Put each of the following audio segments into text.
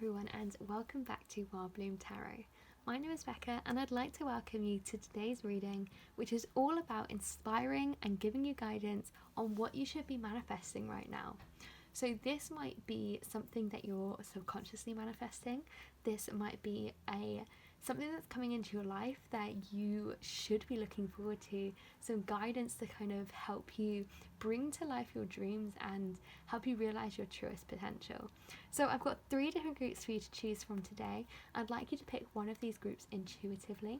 everyone, and welcome back to Wild Bloom Tarot. My name is Becca, and I'd like to welcome you to today's reading, which is all about inspiring and giving you guidance on what you should be manifesting right now. So this might be something that you're subconsciously manifesting. This might be something that's coming into your life that you should be looking forward to, some guidance to kind of help you bring to life your dreams and help you realize your truest potential. So I've got 3 different groups for you to choose from today. I'd like you to pick one of these groups intuitively.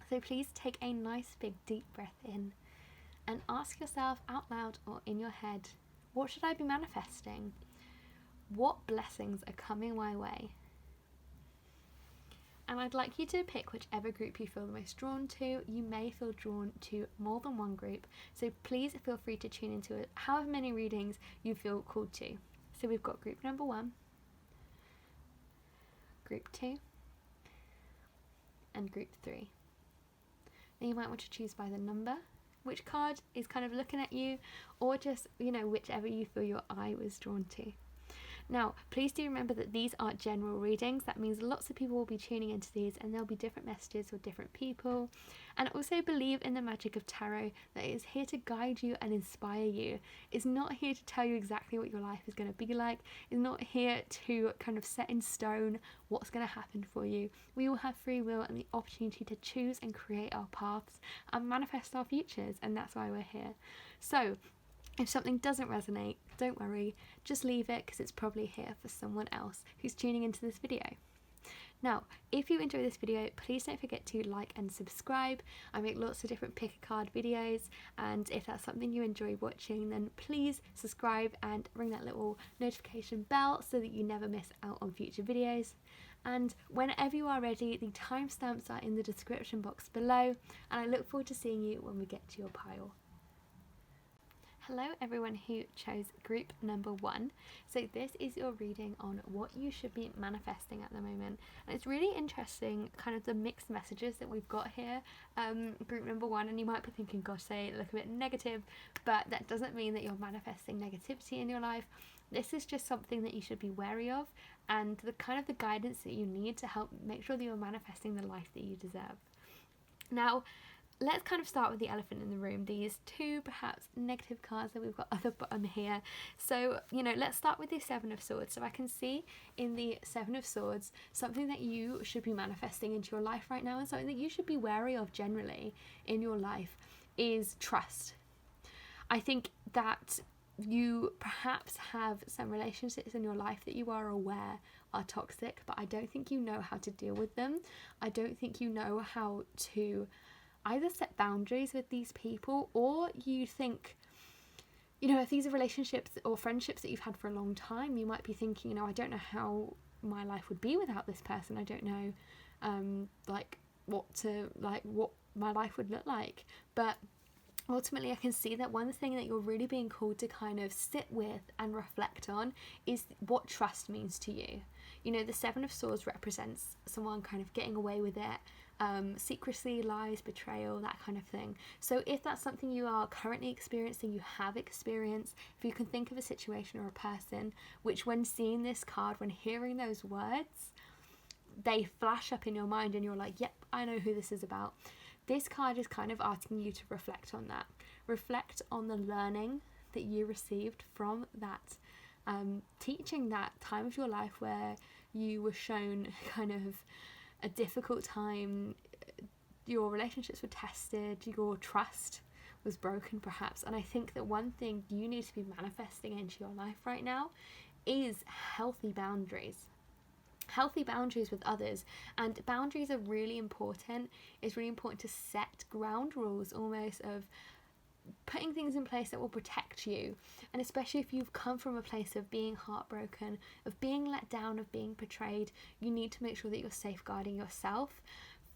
So please take a nice big deep breath in and ask yourself out loud or in your head, what should I be manifesting? What blessings are coming my way? And I'd like you to pick whichever group you feel the most drawn to. You may feel drawn to more than one group, so please feel free to tune into it, however many readings you feel called to. So we've got group number 1, group 2, and group 3. Now you might want to choose by the number, which card is kind of looking at you, or just, whichever you feel your eye was drawn to. Now, please do remember that these aren't general readings. That means lots of people will be tuning into these and there'll be different messages for different people. And also believe in the magic of tarot, that it is here to guide you and inspire you. It's not here to tell you exactly what your life is going to be like. It's not here to kind of set in stone what's going to happen for you. We all have free will and the opportunity to choose and create our paths and manifest our futures, and that's why we're here. So if something doesn't resonate, don't worry, just leave it, because it's probably here for someone else who's tuning into this video. Now, if you enjoy this video, please don't forget to like and subscribe. I make lots of different pick a card videos, and if that's something you enjoy watching, then please subscribe and ring that little notification bell so that you never miss out on future videos. And whenever you are ready, the timestamps are in the description box below, and I look forward to seeing you when we get to your pile. Hello everyone who chose group number 1. So this is your reading on what you should be manifesting at the moment, and it's really interesting kind of the mixed messages that we've got here. Group number 1, and you might be thinking, gosh, they look a bit negative, but that doesn't mean that you're manifesting negativity in your life. This is just something that you should be wary of, and the kind of the guidance that you need to help make sure that you're manifesting the life that you deserve. Now, let's kind of start with the elephant in the room, these 2 perhaps negative cards that we've got at the bottom here. So, let's start with the 7 of Swords. So I can see in the 7 of Swords something that you should be manifesting into your life right now, and something that you should be wary of generally in your life is trust. I think that you perhaps have some relationships in your life that you are aware are toxic, but I don't think you know how to deal with them. I don't think you know how to either set boundaries with these people, or you think, if these are relationships or friendships that you've had for a long time, you might be thinking, I don't know how my life would be without this person. I don't know what my life would look like. But ultimately, I can see that one thing that you're really being called to kind of sit with and reflect on is what trust means to you. The 7 of Swords represents someone kind of getting away with it, secrecy, lies, betrayal, that kind of thing. So if that's something you are currently experiencing, you have experienced, if you can think of a situation or a person which, when seeing this card, when hearing those words, they flash up in your mind and you're like, yep, I know who this is about. This card is kind of asking you to reflect on that. Reflect on the learning that you received from that teaching, that time of your life where you were shown kind of a difficult time, your relationships were tested, your trust was broken perhaps. And I think that one thing you need to be manifesting into your life right now is healthy boundaries. Healthy boundaries with others, and boundaries are really important. It's really important to set ground rules, almost, of putting things in place that will protect you. And especially if you've come from a place of being heartbroken, of being let down, of being betrayed, you need to make sure that you're safeguarding yourself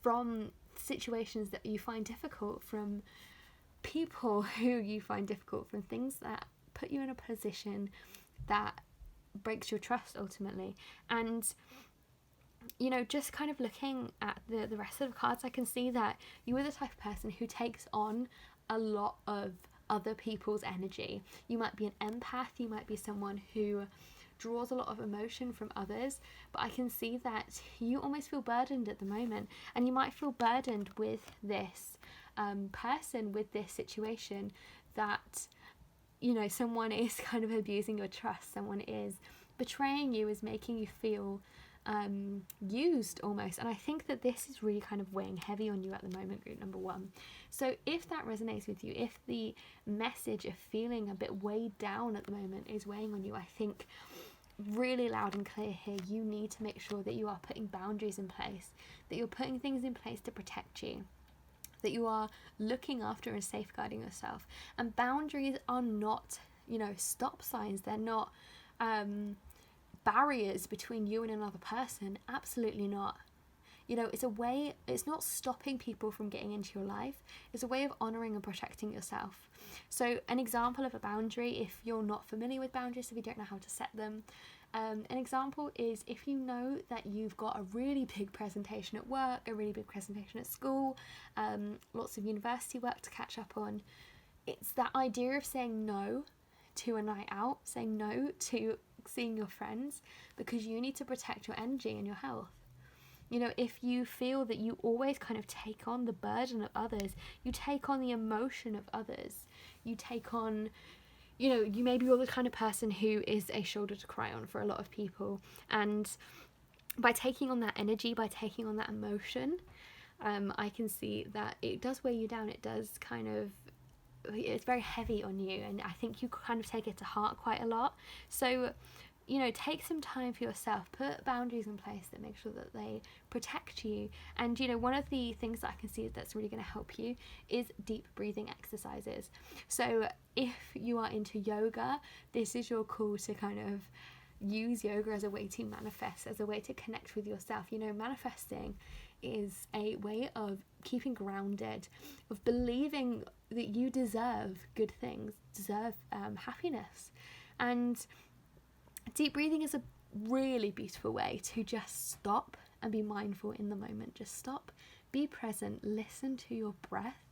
from situations that you find difficult, from people who you find difficult, from things that put you in a position that breaks your trust ultimately. And just kind of looking at the rest of the cards, I can see that you are the type of person who takes on a lot of other people's energy. You might be an empath, you might be someone who draws a lot of emotion from others, but I can see that you almost feel burdened at the moment, and you might feel burdened with this person, with this situation, that, you know, someone is kind of abusing your trust, someone is betraying you, is making you feel used almost. And I think that this is really kind of weighing heavy on you at the moment, group number 1. So if that resonates with you, if the message of feeling a bit weighed down at the moment is weighing on you, I think really loud and clear here, you need to make sure that you are putting boundaries in place, that you're putting things in place to protect you, that you are looking after and safeguarding yourself. And boundaries are not, you know, stop signs. They're not barriers between you and another person. Absolutely not. You know, it's a way, it's not stopping people from getting into your life. It's a way of honouring and protecting yourself. So an example of a boundary, if you're not familiar with boundaries, if you don't know how to set them, an example is if you know that you've got a really big presentation at work, a really big presentation at school, lots of university work to catch up on. It's that idea of saying no to a night out, saying no to seeing your friends, because you need to protect your energy and your health. You know, if you feel that you always kind of take on the burden of others, you take on the emotion of others, you take on, you know, you're the kind of person who is a shoulder to cry on for a lot of people. And by taking on that energy, by taking on that emotion, I can see that it does weigh you down. It does kind of, it's very heavy on you, and I think you kind of take it to heart quite a lot. So, you know, take some time for yourself, put boundaries in place that make sure that they protect you. And, you know, one of the things that I can see that's really going to help you is deep breathing exercises. So if you are into yoga, this is your call to kind of use yoga as a way to manifest, as a way to connect with yourself. You know, manifesting is a way of keeping grounded, of believing that you deserve good things, deserve happiness. And deep breathing is a really beautiful way to just stop and be mindful in the moment. Just stop, be present, listen to your breath,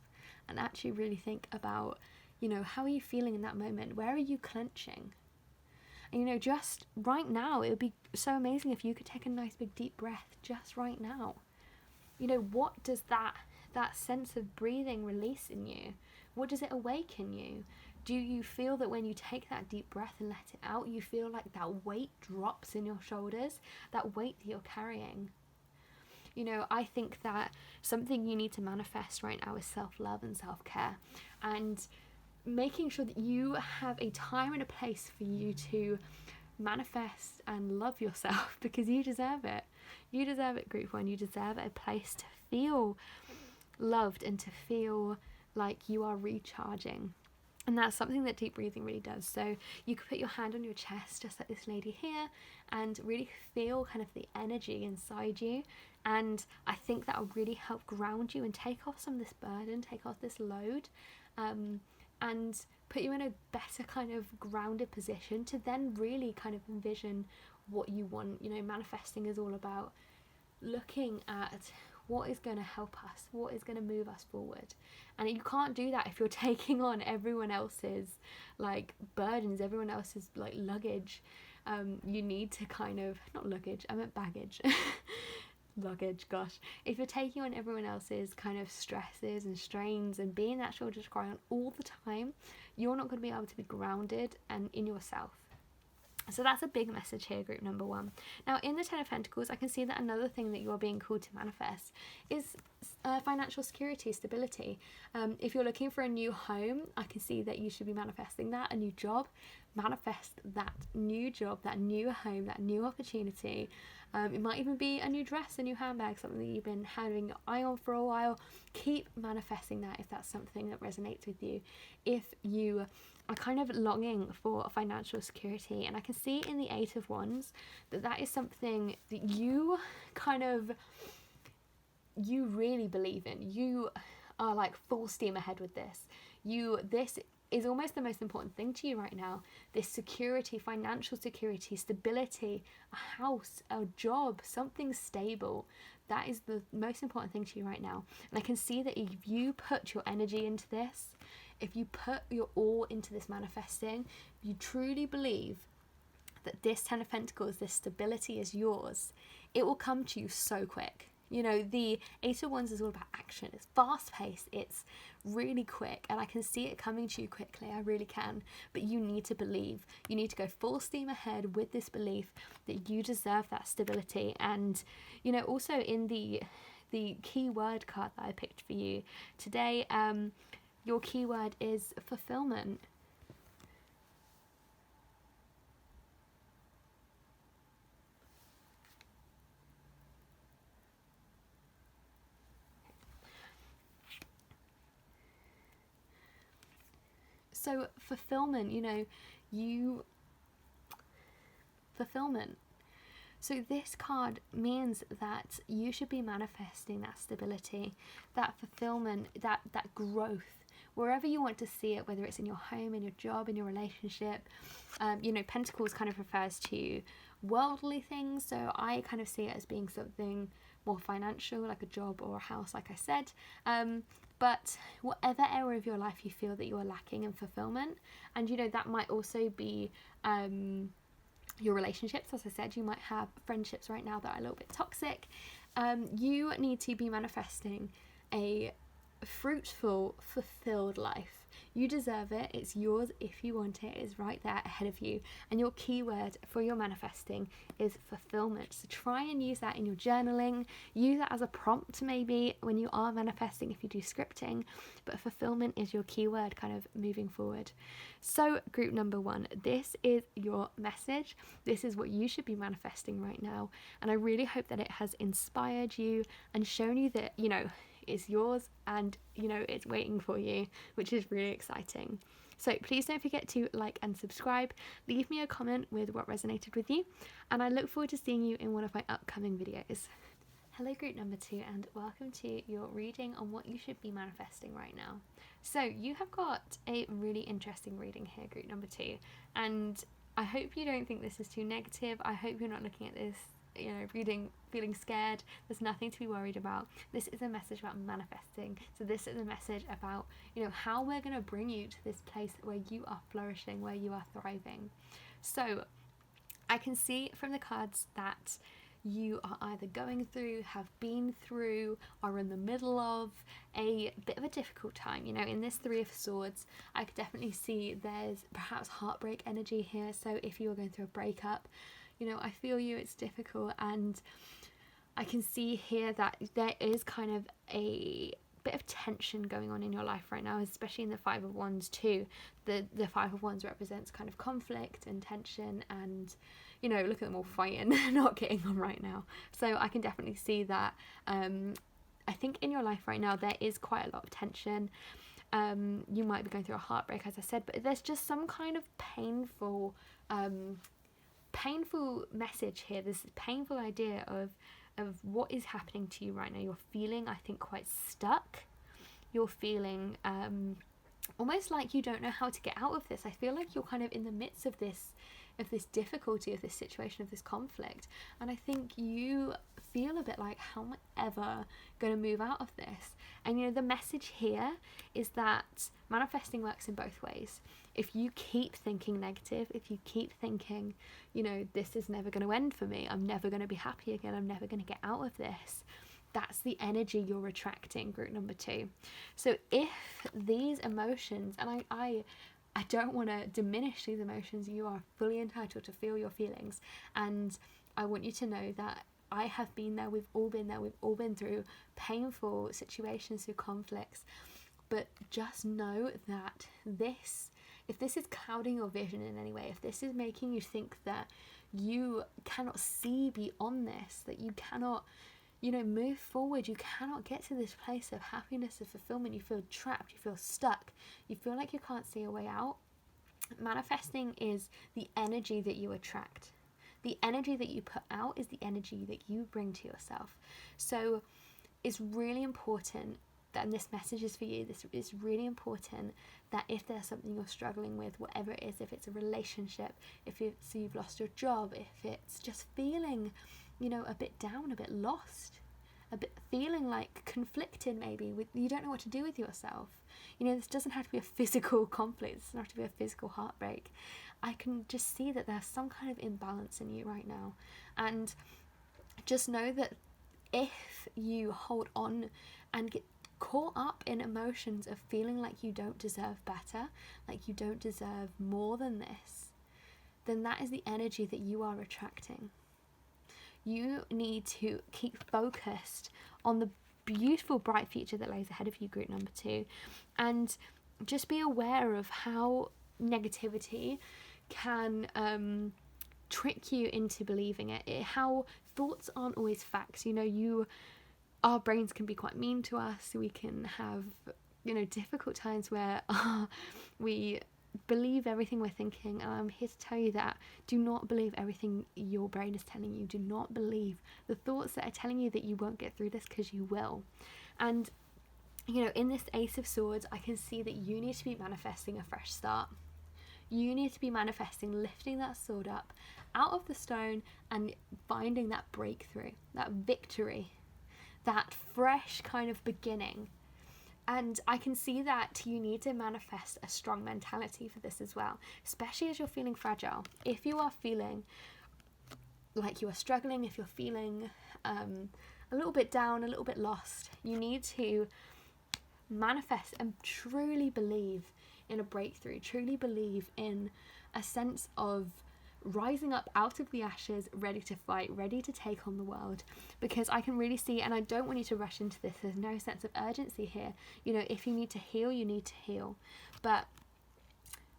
and actually really think about, you know, how are you feeling in that moment? Where are you clenching? And, you know, just right now, it would be so amazing if you could take a nice big deep breath just right now. You know, what does that sense of breathing release in you? What does it awaken you? Do you feel that when you take that deep breath and let it out, you feel like that weight drops in your shoulders, that weight that you're carrying? You know, I think that something you need to manifest right now is self-love and self-care, and making sure that you have a time and a place for you to manifest and love yourself, because you deserve it. You deserve it, group 1. You deserve a place to feel loved and to feel like you are recharging. And that's something that deep breathing really does. So you could put your hand on your chest, just like this lady here, and really feel kind of the energy inside you. And I think that will really help ground you and take off some of this burden, take off this load, and put you in a better kind of grounded position to then really kind of envision what you want. You know, manifesting is all about looking at what is going to help us, what is going to move us forward. And you can't do that if you're taking on everyone else's like burdens, everyone else's like luggage. You need to kind of, not luggage, I meant baggage. Luggage, gosh. If you're taking on everyone else's kind of stresses and strains and being that shoulder to cry on all the time, you're not going to be able to be grounded and in yourself. So that's a big message here, group number 1. Now, in the Ten of Pentacles, I can see that another thing that you are being called to manifest is financial security, stability. If you're looking for a new home, I can see that you should be manifesting that, a new job. Manifest that new job, that new home, that new opportunity. It might even be a new dress, a new handbag, something that you've been having your eye on for a while. Keep manifesting that if that's something that resonates with you. If you are kind of longing for financial security, and I can see in the Eight of Wands that is something that you really believe in. You are like full steam ahead with this. This is almost the most important thing to you right now. This security, financial security, stability, a house, a job, something stable. That is the most important thing to you right now. And I can see that if you put your energy into this, if you put your all into this manifesting, you truly believe that this Ten of Pentacles, this stability is yours, it will come to you so quick. You know, the Eight of Wands is all about action. It's fast paced, it's really quick, and I can see it coming to you quickly. I really can. But you need to believe. You need to go full steam ahead with this belief that you deserve that stability. And, you know, also in the keyword card that I picked for you today, your keyword is fulfillment. So fulfillment, you know, fulfillment. So this card means that you should be manifesting that stability, that fulfillment, that growth, wherever you want to see it, whether it's in your home, in your job, in your relationship. You know, Pentacles kind of refers to worldly things, so I kind of see it as being something more financial, like a job or a house, like I said. But whatever area of your life you feel that you are lacking in fulfillment, and you know, that might also be your relationships. As I said, you might have friendships right now that are a little bit toxic. You need to be manifesting a fruitful, fulfilled life. You deserve it. It's yours if you want it. It's right there ahead of you. And your keyword for your manifesting is fulfillment. So try and use that in your journaling. Use that as a prompt maybe when you are manifesting, if you do scripting. But fulfillment is your keyword kind of moving forward. So group number 1, this is your message. This is what you should be manifesting right now. And I really hope that it has inspired you and shown you that, you know, is yours, and you know, it's waiting for you, which is really exciting. So please don't forget to like and subscribe. Leave me a comment with what resonated with you, and I look forward to seeing you in one of my upcoming videos. Hello group number 2, and welcome to your reading on what you should be manifesting right now. So you have got a really interesting reading here, group number 2, and I hope you don't think this is too negative. I hope you're not looking at this, you know, reading feeling scared. There's nothing to be worried about. This is a message about manifesting. So this is a message about, you know, how we're going to bring you to this place where you are flourishing, where you are thriving. So I can see from the cards that you are either going through, have been through, are in the middle of a bit of a difficult time. You know, in this Three of Swords, I could definitely see there's perhaps heartbreak energy here. So if you are going through a breakup, you know, I feel you, it's difficult, and I can see here that there is kind of a bit of tension going on in your life right now, especially in the Five of Wands too. The Five of Wands represents kind of conflict and tension, and you know, look at them all fighting, not getting on right now. So I can definitely see that. I think in your life right now there is quite a lot of tension. You might be going through a heartbreak, as I said, but there's just some kind of painful message here. This painful idea of what is happening to you right now. You're feeling, I think, quite stuck. You're feeling almost like you don't know how to get out of this. I feel like you're kind of in the midst of this difficulty, of this situation, of this conflict, and I think you feel a bit like, how am I ever going to move out of this? And you know, the message here is that manifesting works in both ways. If you keep thinking negative, if you keep thinking, you know, this is never going to end for me, I'm never going to be happy again, I'm never going to get out of this, that's the energy you're attracting, group number 2. So if these emotions, and I don't want to diminish these emotions, you are fully entitled to feel your feelings, and I want you to know that I have been there, we've all been there, we've all been through painful situations, through conflicts, but just know that if this is clouding your vision in any way, if this is making you think that you cannot see beyond this, that you cannot, you know, move forward, you cannot get to this place of happiness, of fulfillment, you feel trapped, you feel stuck, you feel like you can't see a way out, manifesting is the energy that you attract. The energy that you put out is the energy that you bring to yourself. So it's really important that, and this message is for you, this is really important that if there's something you're struggling with, whatever it is, if it's a relationship, if you've lost your job, if it's just feeling, you know, a bit down, a bit lost, a bit feeling like conflicted maybe, with you don't know what to do with yourself. You know, this doesn't have to be a physical conflict, it doesn't have to be a physical heartbreak. I can just see that there's some kind of imbalance in you right now. And just know that if you hold on and get caught up in emotions of feeling like you don't deserve better, like you don't deserve more than this, then that is the energy that you are attracting. You need to keep focused on the beautiful, bright future that lays ahead of you, group number 2, and just be aware of how negativity can trick you into believing it. How thoughts aren't always facts. Our brains can be quite mean to us. We can have, difficult times where we believe everything we're thinking. And I'm here to tell you that do not believe everything your brain is telling you. Do not believe the thoughts that are telling you that you won't get through this, because you will. And, in this Ace of Swords, I can see that you need to be manifesting a fresh start. You need to be manifesting lifting that sword up out of the stone and finding that breakthrough, that victory, that fresh kind of beginning. And I can see that you need to manifest a strong mentality for this as well, especially as you're feeling fragile. If you are feeling like you are struggling, if you're feeling a little bit down, a little bit lost, you need to manifest and truly believe in a breakthrough, truly believe in a sense of rising up out of the ashes, ready to fight, ready to take on the world. Because I can really see, and I don't want you to rush into this, there's no sense of urgency here. If you need to heal, you need to heal. But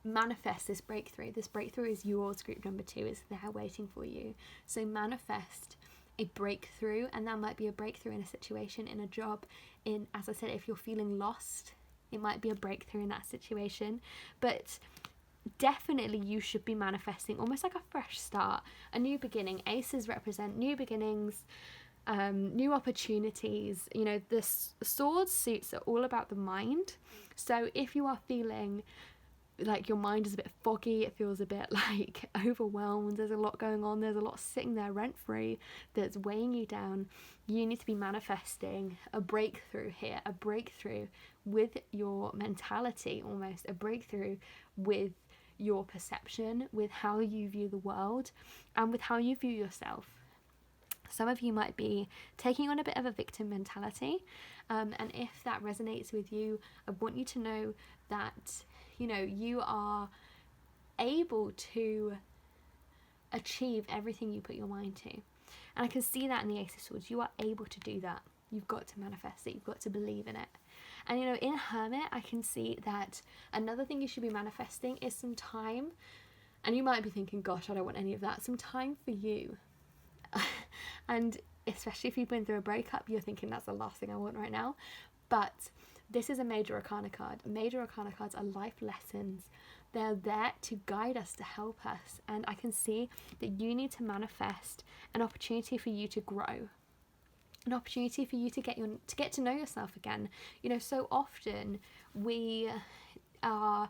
manifest this breakthrough. This breakthrough is yours, group number 2, is there waiting for you. So manifest a breakthrough, and that might be a breakthrough in a situation, in a job, as I said, if you're feeling lost, it might be a breakthrough in that situation. But definitely you should be manifesting almost like a fresh start, a new beginning. Aces represent new beginnings, new opportunities. The sword suits are all about the mind. So if you are feeling like your mind is a bit foggy, it feels a bit like overwhelmed, there's a lot going on, there's a lot sitting there rent free that's weighing you down, you need to be manifesting a breakthrough here, a breakthrough with your mentality, almost a breakthrough with your perception, with how you view the world and with how you view yourself. Some of you might be taking on a bit of a victim mentality, and if that resonates with you, I want you to know that you are able to achieve everything you put your mind to. And I can see that in the Ace of Swords. You are able to do that. You've got to manifest it. You've got to believe in it. And in Hermit, I can see that another thing you should be manifesting is some time. And you might be thinking, gosh, I don't want any of that. Some time for you. And especially if you've been through a breakup, you're thinking that's the last thing I want right now. But this is a Major Arcana card. Major Arcana cards are life lessons. They're there to guide us, to help us. And I can see that you need to manifest an opportunity for you to grow. An opportunity for you to get to know yourself again. So often we are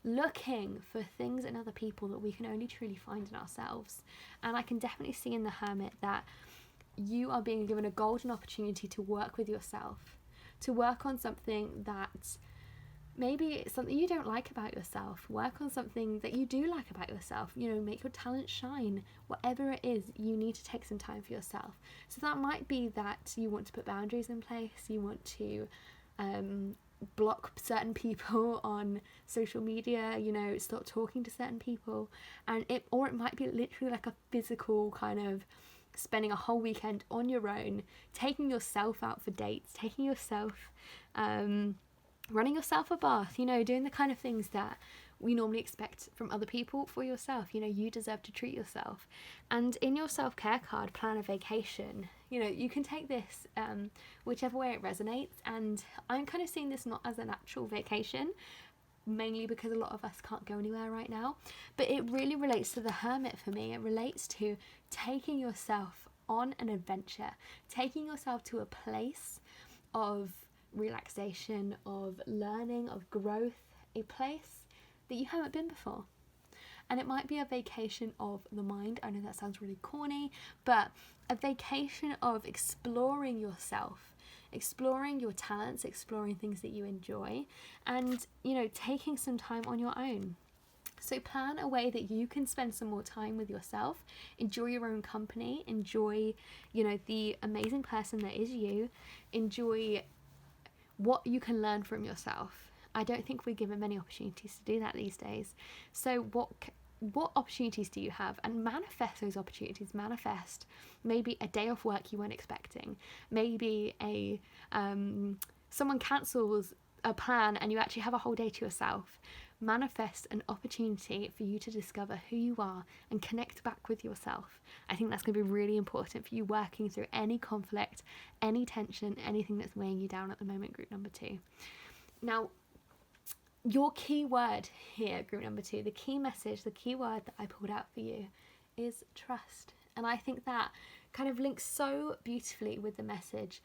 looking for things in other people that we can only truly find in ourselves. And I can definitely see in the Hermit that you are being given a golden opportunity to work with yourself, to work on something that maybe it's something you don't like about yourself. Work on something that you do like about yourself. Make your talent shine. Whatever it is, you need to take some time for yourself. So that might be that you want to put boundaries in place. You want to block certain people on social media. Stop talking to certain people. Or it might be literally like a physical kind of spending a whole weekend on your own, taking yourself out for dates, taking yourself, running yourself a bath, doing the kind of things that we normally expect from other people for yourself. You deserve to treat yourself. And in your self-care card, plan a vacation. You can take this whichever way it resonates. And I'm kind of seeing this not as an actual vacation, mainly because a lot of us can't go anywhere right now, but it really relates to the Hermit for me. It relates to taking yourself on an adventure, taking yourself to a place of relaxation, of learning, of growth, a place that you haven't been before. And it might be a vacation of the mind. I know that sounds really corny, but a vacation of exploring yourself, exploring your talents, exploring things that you enjoy, and taking some time on your own. So plan a way that you can spend some more time with yourself, enjoy your own company, enjoy, the amazing person that is you, enjoy what you can learn from yourself. I don't think we're given many opportunities to do that these days. So what opportunities do you have? And manifest those opportunities. Manifest maybe a day off work you weren't expecting. Maybe someone cancels a plan and you actually have a whole day to yourself. Manifest an opportunity for you to discover who you are and connect back with yourself. I think that's going to be really important for you working through any conflict, any tension, anything that's weighing you down at the moment, group number 2. Now, your key word here, group number 2, the key message, the key word that I pulled out for you is trust. And I think that kind of links so beautifully with the message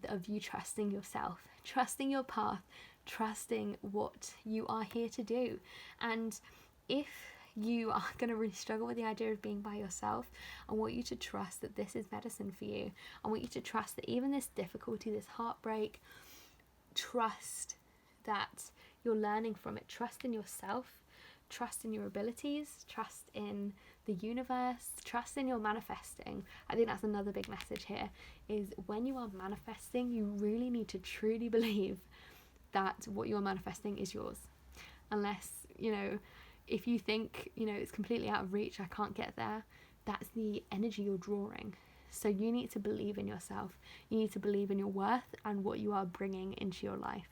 of you trusting yourself, trusting your path, trusting what you are here to do. And if you are going to really struggle with the idea of being by yourself, I want you to trust that this is medicine for you. I want you to trust that even this difficulty, this heartbreak, trust that you're learning from it. Trust in yourself, trust in your abilities, trust in the universe, trust in your manifesting. I think that's another big message here, is when you are manifesting, you really need to truly believe that what you're manifesting is yours. Unless, if you think, it's completely out of reach, I can't get there, that's the energy you're drawing. So you need to believe in yourself. You need to believe in your worth and what you are bringing into your life.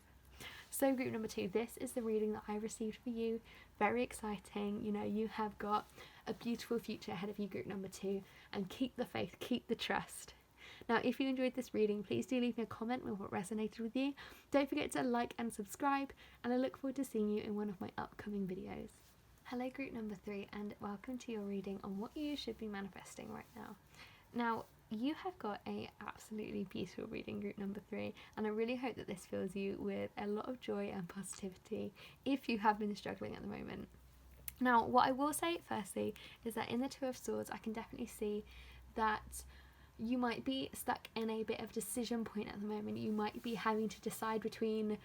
So group number 2, this is the reading that I received for you. Very exciting. You have got a beautiful future ahead of you, group number 2, and keep the faith, keep the trust. Now, if you enjoyed this reading, please do leave me a comment with what resonated with you. Don't forget to like and subscribe, and I look forward to seeing you in one of my upcoming videos. Hello group number 3, and welcome to your reading on what you should be manifesting right now. Now, you have got a absolutely beautiful reading, group number 3, and I really hope that this fills you with a lot of joy and positivity if you have been struggling at the moment. Now, what I will say firstly is that in the Two of Swords, I can definitely see that you might be stuck in a bit of decision point at the moment. You might be having to decide between,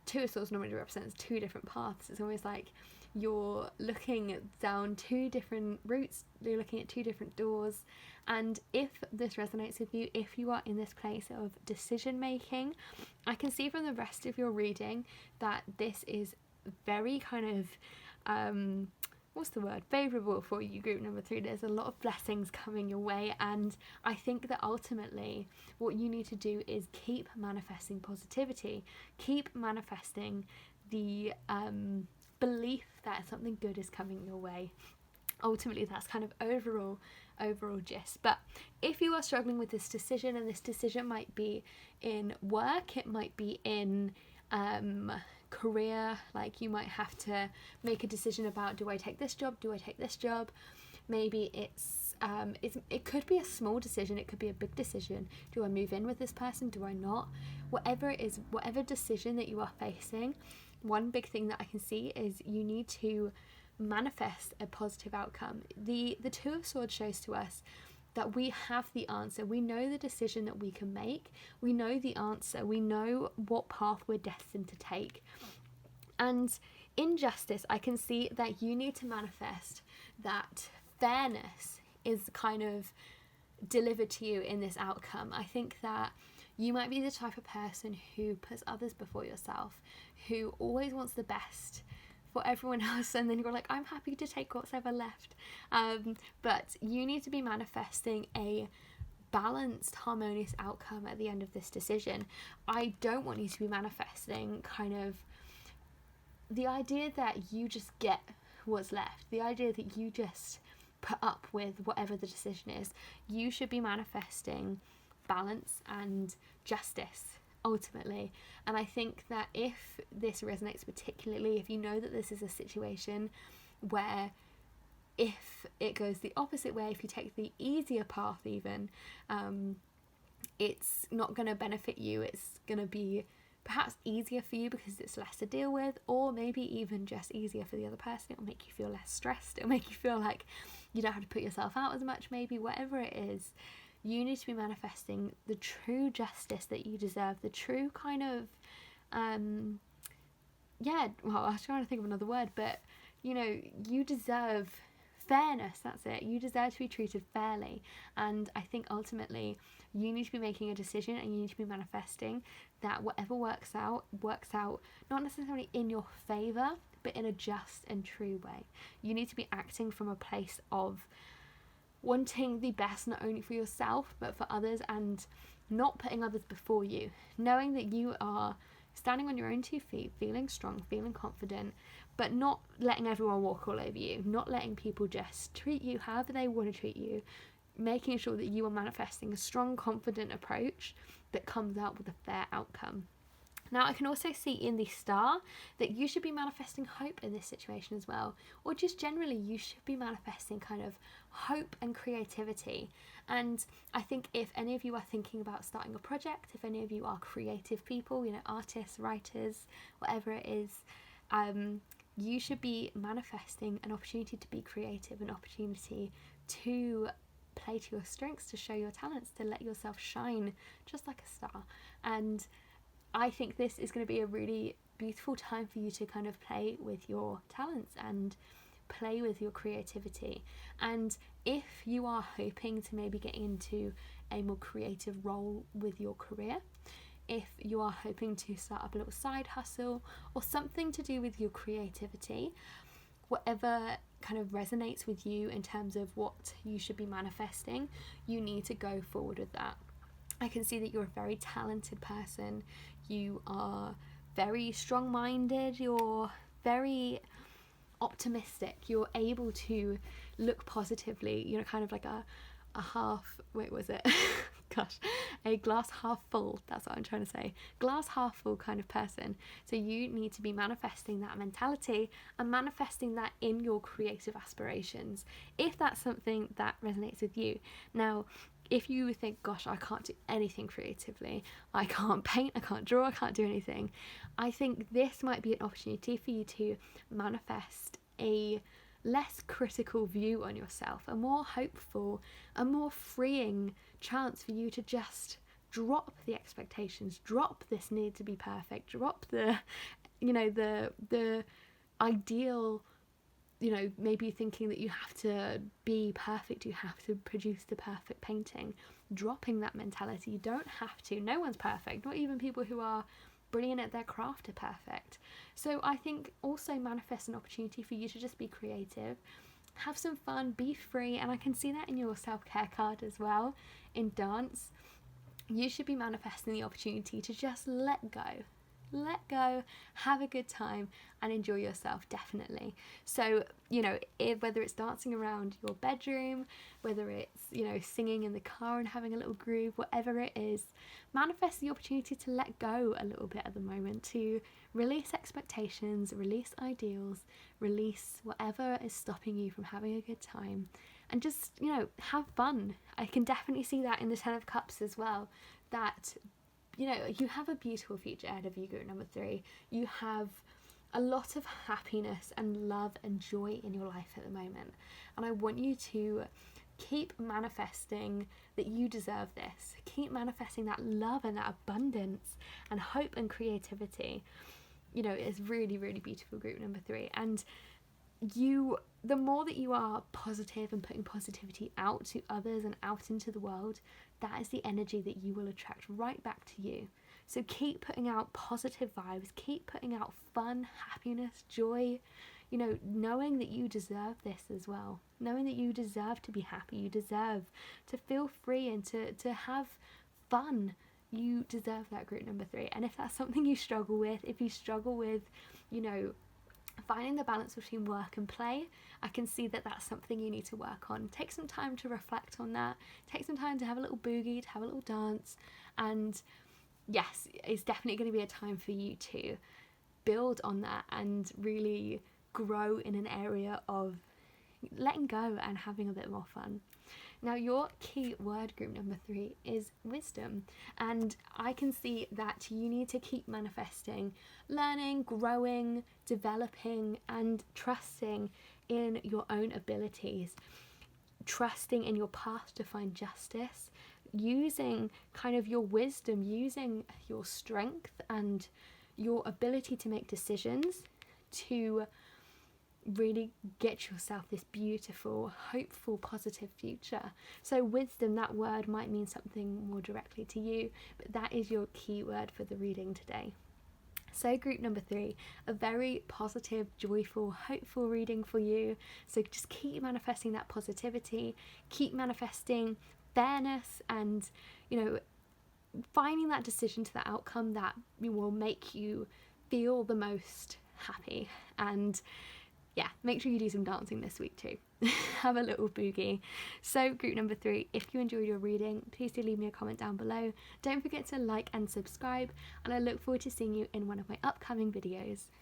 Two of Swords normally represents 2 different paths. It's almost like you're looking down 2 different routes, you're looking at 2 different doors. And if this resonates with you, if you are in this place of decision making, I can see from the rest of your reading that this is very kind of favourable for you, group number 3. There's a lot of blessings coming your way, and I think that ultimately what you need to do is keep manifesting positivity, keep manifesting the belief that something good is coming your way. Ultimately, that's kind of overall gist. But if you are struggling with this decision, and this decision might be in work, it might be in career, like you might have to make a decision about, do I take this job, do I take this job? Maybe it could be a small decision, it could be a big decision. Do I move in with this person, do I not? Whatever it is, whatever decision that you are facing, one big thing that I can see is you need to manifest a positive outcome. The Two of Swords shows to us that we have the answer. We know the decision that we can make. We know the answer. We know what path we're destined to take. And in justice, I can see that you need to manifest that fairness is kind of delivered to you in this outcome. I think that you might be the type of person who puts others before yourself, who always wants the best for everyone else, and then you're like, I'm happy to take what's ever left. But you need to be manifesting a balanced, harmonious outcome at the end of this decision. I don't want you to be manifesting kind of the idea that you just get what's left, the idea that you just put up with whatever the decision is. You should be manifesting balance and justice ultimately. And I think that if this resonates, particularly if you know that this is a situation where if it goes the opposite way, if you take the easier path even, it's not going to benefit you. It's going to be perhaps easier for you because it's less to deal with, or maybe even just easier for the other person. It'll make you feel less stressed. It'll make you feel like you don't have to put yourself out as much, maybe. Whatever it is, you need to be manifesting the true justice that you deserve, the true kind of, I was trying to think of another word, but you deserve fairness. That's it. You deserve to be treated fairly. And I think ultimately you need to be making a decision, and you need to be manifesting that whatever works out not necessarily in your favor, but in a just and true way. You need to be acting from a place of wanting the best, not only for yourself but for others, and not putting others before you, knowing that you are standing on your own 2 feet, feeling strong, feeling confident, but not letting everyone walk all over you, not letting people just treat you however they want to treat you, making sure that you are manifesting a strong, confident approach that comes out with a fair outcome. Now, I can also see in the star that you should be manifesting hope in this situation as well, or just generally you should be manifesting kind of hope and creativity. And I think if any of you are thinking about starting a project, if any of you are creative people, artists, writers, whatever it is, you should be manifesting an opportunity to be creative, an opportunity to play to your strengths, to show your talents, to let yourself shine just like a star. And I think this is going to be a really beautiful time for you to kind of play with your talents and play with your creativity. And if you are hoping to maybe get into a more creative role with your career, if you are hoping to start up a little side hustle or something to do with your creativity, whatever kind of resonates with you in terms of what you should be manifesting, you need to go forward with that. I can see that you're a very talented person. You are very strong-minded. You're very optimistic. You're able to look positively. Kind of like a glass half full. That's what I'm trying to say. Glass half full kind of person. So you need to be manifesting that mentality and manifesting that in your creative aspirations, if that's something that resonates with you. Now, if you think, gosh, I can't do anything creatively, I can't paint, I can't draw, I can't do anything, I think this might be an opportunity for you to manifest a less critical view on yourself, a more hopeful, a more freeing chance for you to just drop the expectations, drop this need to be perfect, drop the ideal, maybe thinking that you have to be perfect, you have to produce the perfect painting. Dropping that mentality. You don't have to. No one's perfect. Not even people who are brilliant at their craft are perfect. So I think also manifest an opportunity for you to just be creative, have some fun, be free. And I can see that in your self-care card as well. In dance, you should be manifesting the opportunity to just let go, have a good time and enjoy yourself, definitely. So, whether it's dancing around your bedroom, whether it's, singing in the car and having a little groove, whatever it is, manifest the opportunity to let go a little bit at the moment, to release expectations, release ideals, release whatever is stopping you from having a good time, and just, have fun. I can definitely see that in the 10 of Cups as well, that you have a beautiful future ahead of you, group number 3. You have a lot of happiness and love and joy in your life at the moment. And I want you to keep manifesting that you deserve this. Keep manifesting that love and that abundance and hope and creativity. It's really, really beautiful, group number 3. And the more that you are positive and putting positivity out to others and out into the world, that is the energy that you will attract right back to you. So keep putting out positive vibes, keep putting out fun, happiness, joy, knowing that you deserve this as well. Knowing that you deserve to be happy, you deserve to feel free and to have fun. You deserve that, group number 3. And if that's something you struggle with, if you struggle with, finding the balance between work and play, I can see that that's something you need to work on. Take some time to reflect on that. Take some time to have a little boogie, to have a little dance. And yes, it's definitely going to be a time for you to build on that and really grow in an area of letting go and having a bit more fun. Now, your key word, group number 3, is wisdom. And I can see that you need to keep manifesting, learning, growing, developing, and trusting in your own abilities, trusting in your path to find justice, using kind of your wisdom, using your strength and your ability to make decisions to really get yourself this beautiful, hopeful, positive future. So wisdom, that word might mean something more directly to you, but that is your key word for the reading today. So group number 3, a very positive, joyful, hopeful reading for you. So just keep manifesting that positivity, keep manifesting fairness, and, you know, finding that decision to the outcome that will make you feel the most happy. And yeah, make sure you do some dancing this week too. Have a little boogie. So group number 3, if you enjoyed your reading, please do leave me a comment down below. Don't forget to like and subscribe, and I look forward to seeing you in one of my upcoming videos.